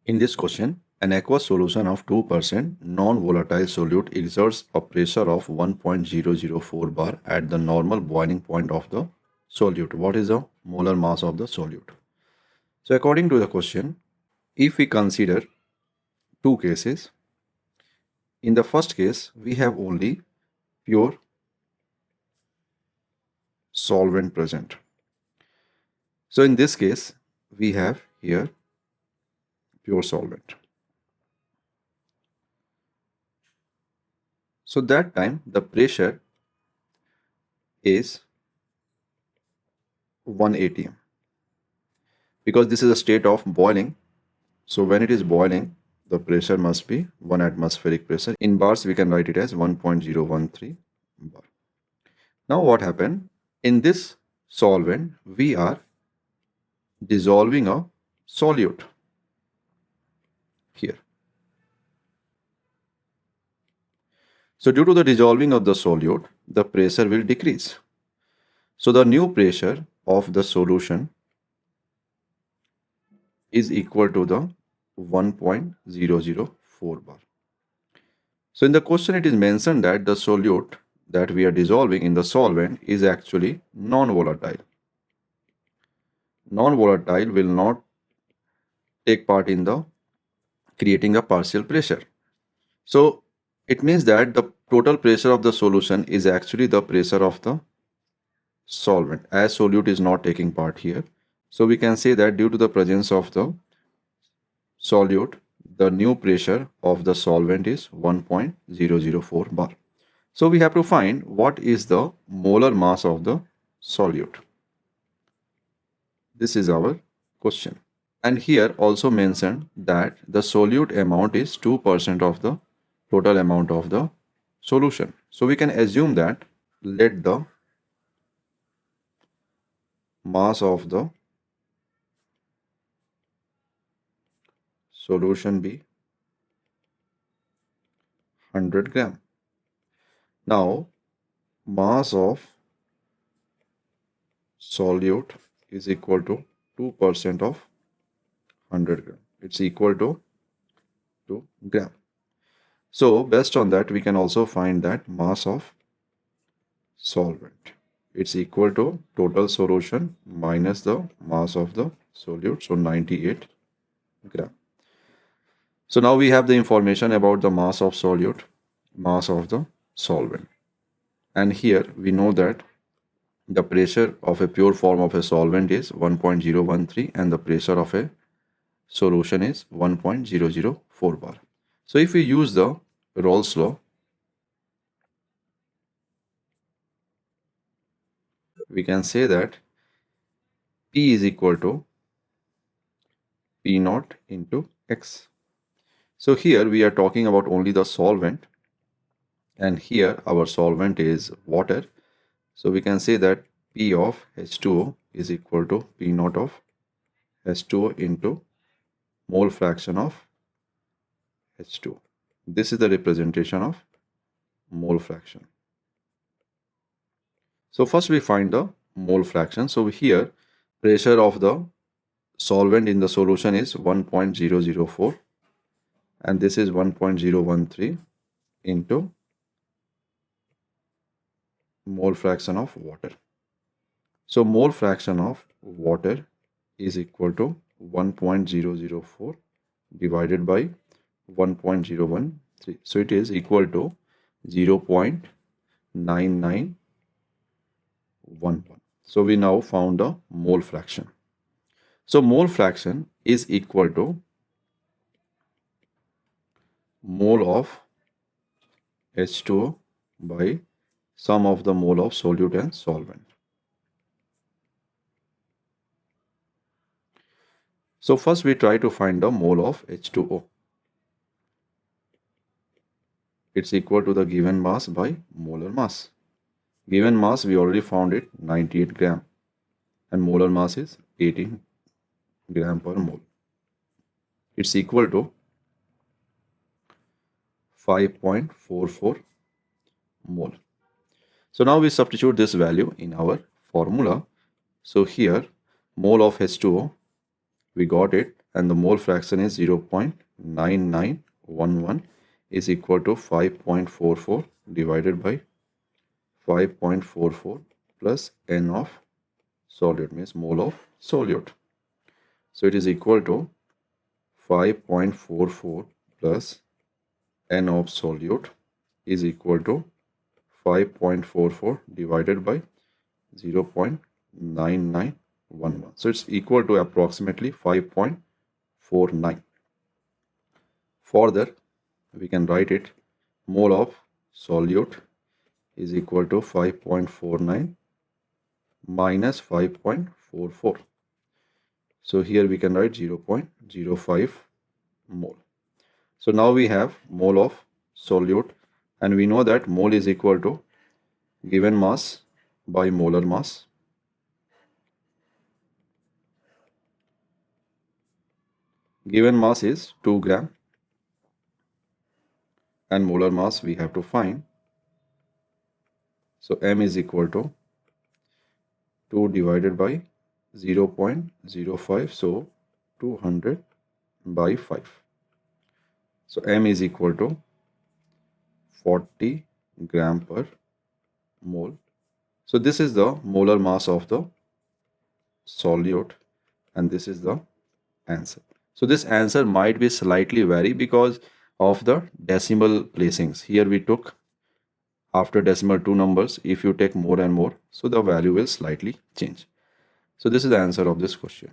In this question, an aqueous solution of 2% non-volatile solute exerts a pressure of 1.004 bar at the normal boiling point of the solute. What is the molar mass of the solute? So according to the question, if we consider two cases, in the first case, we have only pure solvent present. So in this case, we have here pure solvent. So that time the pressure is 1 atm because this is a state of boiling. So when it is boiling, the pressure must be 1 atmospheric pressure. In bars, we can write it as 1.013 bar. Now what happened? In this solvent, we are dissolving a solute here. So due to the dissolving of the solute, the pressure will decrease. So the new pressure of the solution is equal to the 1.004 bar. So in the question, it is mentioned that the solute that we are dissolving in the solvent is actually non-volatile. Non-volatile will not take part in the creating a partial pressure. So it means that the total pressure of the solution is actually the pressure of the solvent, as solute is not taking part here. So we can say that due to the presence of the solute, the new pressure of the solvent is 1.004 bar. So we have to find what is the molar mass of the solute. This is our question. And here also mentioned that the solute amount is 2% of the total amount of the solution. So we can assume that let the mass of the solution be 100 gram. Now mass of solute is equal to 2% of 100 gram. It's equal to 2 gram. So based on that, we can also find that mass of solvent. It's equal to total solution minus the mass of the solute. So 98 gram. So now we have the information about the mass of solute, mass of the solvent. And here we know that the pressure of a pure form of a solvent is 1.013 and the pressure of a solution is 1.004 bar. So if we use the Rolle's law, we can say that P is equal to P naught into X. So here we are talking about only the solvent, and here our solvent is water. So we can say that P of H2O is equal to P naught of H2O into mole fraction of H2O. This is the representation of mole fraction. So first we find the mole fraction. So here pressure of the solvent in the solution is 1.004 and this is 1.013 into mole fraction of water. So mole fraction of water is equal to 1.004 divided by 1.013. So it is equal to 0.9911. So we now found the mole fraction. So mole fraction is equal to mole of H2O by sum of the mole of solute and solvent. So first we try to find the mole of H2O. It's equal to the given mass by molar mass. Given mass we already found it, 98 gram, and molar mass is 18 gram per mole. It's equal to 5.44 mole. So now we substitute this value in our formula. So here mole of H2O, we got it and the mole fraction is 0.9911 is equal to 5.44 divided by 5.44 plus n of solute, means mole of solute. So it is equal to 5.44 plus n of solute is equal to 5.44 divided by 0.9911. So it's equal to approximately 5.49. Further, we can write it mole of solute is equal to 5.49 minus 5.44. So here we can write 0.05 mole. So now we have mole of solute, and we know that mole is equal to given mass by molar mass. Given mass is 2 gram and molar mass we have to find. So m is equal to 2 divided by 0.05, so 200 by 5. So m is equal to 40 gram per mole. So this is the molar mass of the solute, and this is the answer. So this answer might be slightly vary because of the decimal placings. Here we took after decimal 2 numbers. If you take more and more, so the value will slightly change. So this is the answer of this question.